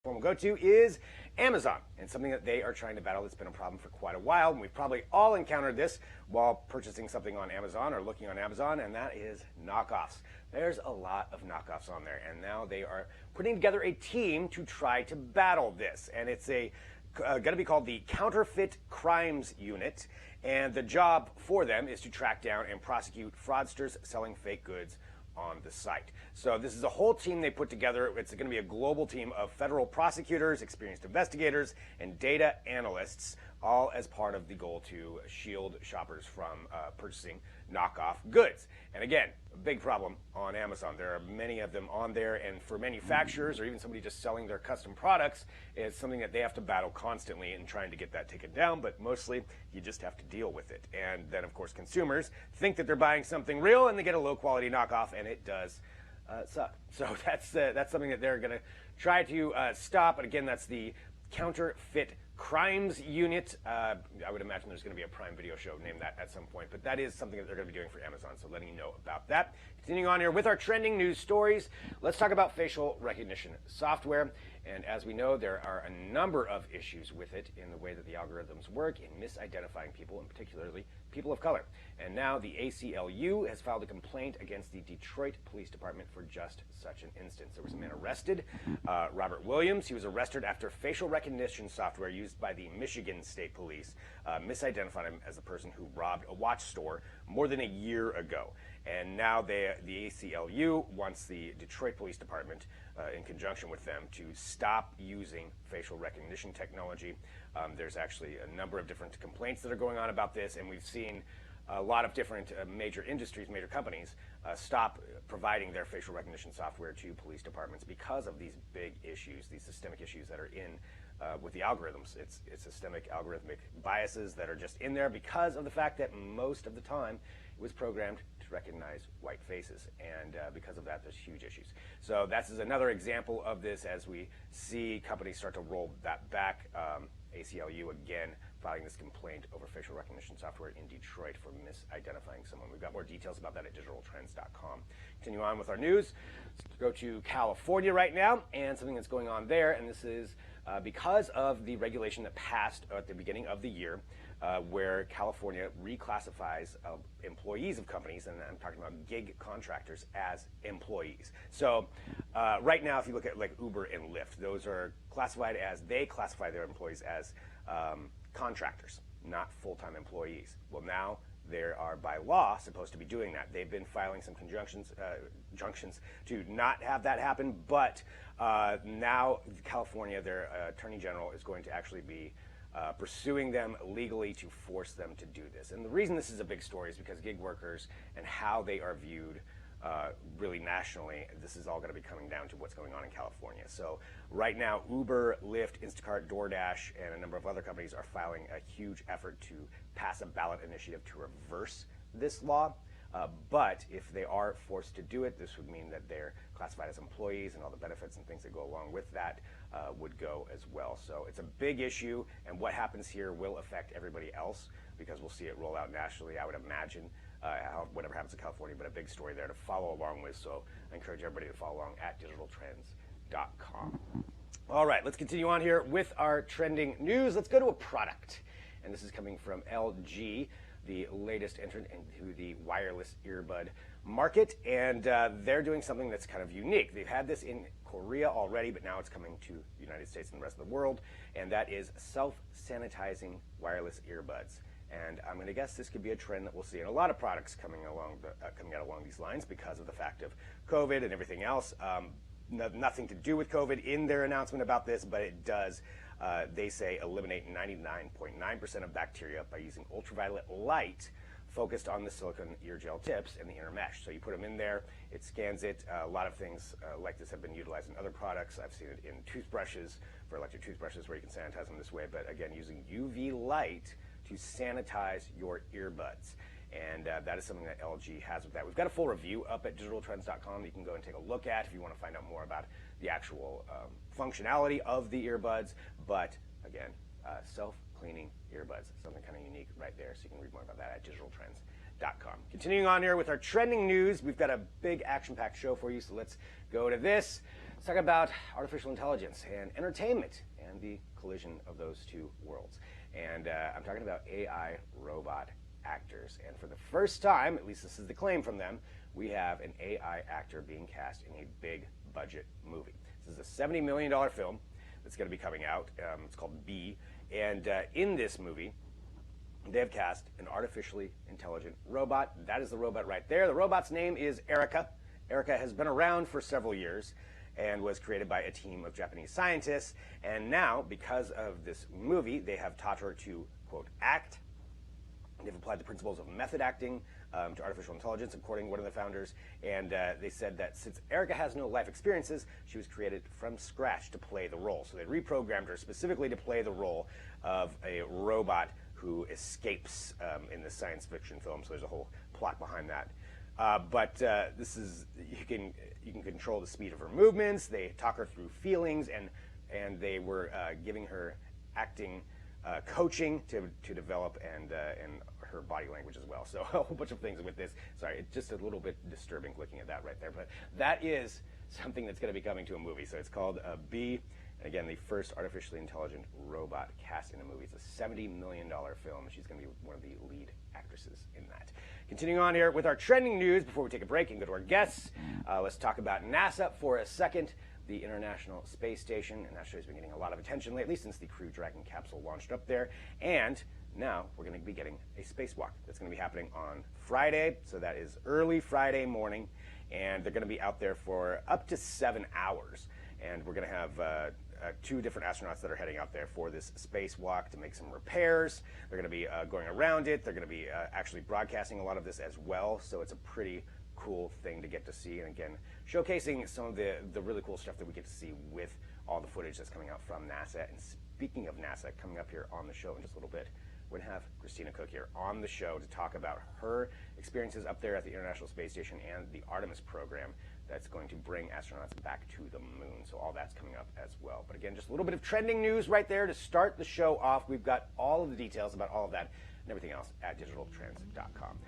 One we'll go to is Amazon, and something that they are trying to battle that's been a problem for quite a while, and we've probably all encountered this while purchasing something on Amazon or looking on Amazon, and that is knockoffs. There's a lot of knockoffs on there, and now they are putting together a team to try to battle this, and it's going to be called the Counterfeit Crimes Unit, and the job for them is to track down and prosecute fraudsters selling fake goods on the site. So this is a whole team they put together. It's going to be a global team of federal prosecutors, experienced investigators, and data analysts, all as part of the goal to shield shoppers from purchasing knockoff goods. And again, a big problem on Amazon. There are many of them on there, and for manufacturers or even somebody just selling their custom products, it's something that they have to battle constantly in trying to get that taken down, but mostly you just have to deal with it. And then, of course, consumers think that they're buying something real and they get a low-quality knockoff, and it does suck. So that's something that they're going to try to stop. And again, that's the Counterfeit Crimes Unit. I would imagine there's going to be a Prime Video show named that at some point, but that is something that they're going to be doing for Amazon, so letting you know about that. Continuing on here with our trending news stories, let's talk about facial recognition software. And as we know, there are a number of issues with it in the way that the algorithms work in misidentifying people, and particularly people of color. And now the ACLU has filed a complaint against the Detroit Police Department for just such an instance. There was a man arrested, Robert Williams. He was arrested after facial recognition software used by the Michigan State Police misidentified him as the person who robbed a watch store more than a year ago. And now the ACLU wants the Detroit Police Department, in conjunction with them, to stop using facial recognition technology. There's actually a number of different complaints that are going on about this, and we've seen a lot of different major industries, major companies, stop providing their facial recognition software to police departments because of these big issues, these systemic issues that are in with the algorithms. It's systemic algorithmic biases that are just in there because of the fact that most of the time it was programmed to recognize white faces, and because of that, there's huge issues. So this is another example of this as we see companies start to roll that back. ACLU again filing this complaint over facial recognition software in Detroit for misidentifying someone. We've got more details about that at digitaltrends.com. Continue on with our news. Let's go to California right now and something that's going on there, and this is because of the regulation that passed at the beginning of the year, where California reclassifies employees of companies, and I'm talking about gig contractors, as employees. So right now, if you look at like Uber and Lyft, those are classified as, they classify their employees as contractors, not full-time employees. Well, now they are by law supposed to be doing that. They've been filing some injunctions to not have that happen, but now California, their Attorney General, is going to actually be pursuing them legally to force them to do this. And the reason this is a big story is because gig workers and how they are viewed really nationally, this is all going to be coming down to what's going on in California. So right now, Uber, Lyft, Instacart, DoorDash, and a number of other companies are filing a huge effort to pass a ballot initiative to reverse this law. But if they are forced to do it, this would mean that they're classified as employees, and all the benefits and things that go along with that would go as well. So it's a big issue, and what happens here will affect everybody else because we'll see it roll out nationally, I would imagine, whatever happens in California, but a big story there to follow along with. So I encourage everybody to follow along at digitaltrends.com. All right, let's continue on here with our trending news. Let's go to a product, and this is coming from LG, the latest entrant into the wireless earbud market, and they're doing something that's kind of unique. They've had this in Korea already, but now it's coming to the United States and the rest of the world, and that is self-sanitizing wireless earbuds. And I'm going to guess this could be a trend that we'll see in a lot of products coming out along these lines because of the fact of COVID and everything else. Nothing to do with COVID in their announcement about this, but it does, they say, eliminate 99.9% of bacteria by using ultraviolet light focused on the silicone ear gel tips and the inner mesh. So you put them in there, it scans it. A lot of things like this have been utilized in other products. I've seen it in toothbrushes, for electric toothbrushes, where you can sanitize them this way. But again, using UV light to sanitize your earbuds. And that is something that LG has with that. We've got a full review up at digitaltrends.com that you can go and take a look at if you want to find out more about the actual functionality of the earbuds. But again, self-cleaning earbuds, something kind of unique right there. So you can read more about that at digitaltrends.com. Continuing on here with our trending news, we've got a big action-packed show for you, so let's go to this. Let's talk about artificial intelligence and entertainment and the collision of those two worlds. And I'm talking about AI robot actors. And for the first time, at least this is the claim from them, we have an AI actor being cast in a big budget movie. This is a $70 million film that's going to be coming out. It's called Bee. And in this movie, they have cast an artificially intelligent robot. That is the robot right there. The robot's name is Erica. Erica has been around for several years and was created by a team of Japanese scientists. And now, because of this movie, they have taught her to, quote, act. They've applied the principles of method acting to artificial intelligence, according to one of the founders. And they said that since Erica has no life experiences, she was created from scratch to play the role. So they reprogrammed her specifically to play the role of a robot who escapes in this science fiction film. So there's a whole plot behind that. But this is, you can control the speed of her movements. They talk her through feelings, and they were giving her acting coaching to develop and her body language as well. So a whole bunch of things with this. Sorry, it's just a little bit disturbing looking at that right there. But that is something that's going to be coming to a movie. So it's called Bee. And again, the first artificially intelligent robot cast in a movie. It's a $70 million film. She's going to be one of the lead actresses in that. Continuing on here with our trending news before we take a break and go to our guests, let's talk about NASA for a second. The International Space Station, and that show's been getting a lot of attention lately since the Crew Dragon capsule launched up there. And now we're going to be getting a spacewalk that's going to be happening on Friday. So that is early Friday morning, and they're going to be out there for up to 7 hours. And we're going to have 2 different astronauts that are heading out there for this spacewalk to make some repairs. They're going to be going around it. They're going to be actually broadcasting a lot of this as well. So it's a pretty cool thing to get to see, and again, showcasing some of the really cool stuff that we get to see with all the footage that's coming out from NASA. And speaking of NASA, coming up here on the show in just a little bit, we're going to have Christina Koch here on the show to talk about her experiences up there at the International Space Station and the Artemis program that's going to bring astronauts back to the moon. So all that's coming up as well. But again, just a little bit of trending news right there to start the show off. We've got all of the details about all of that and everything else at digitaltrends.com.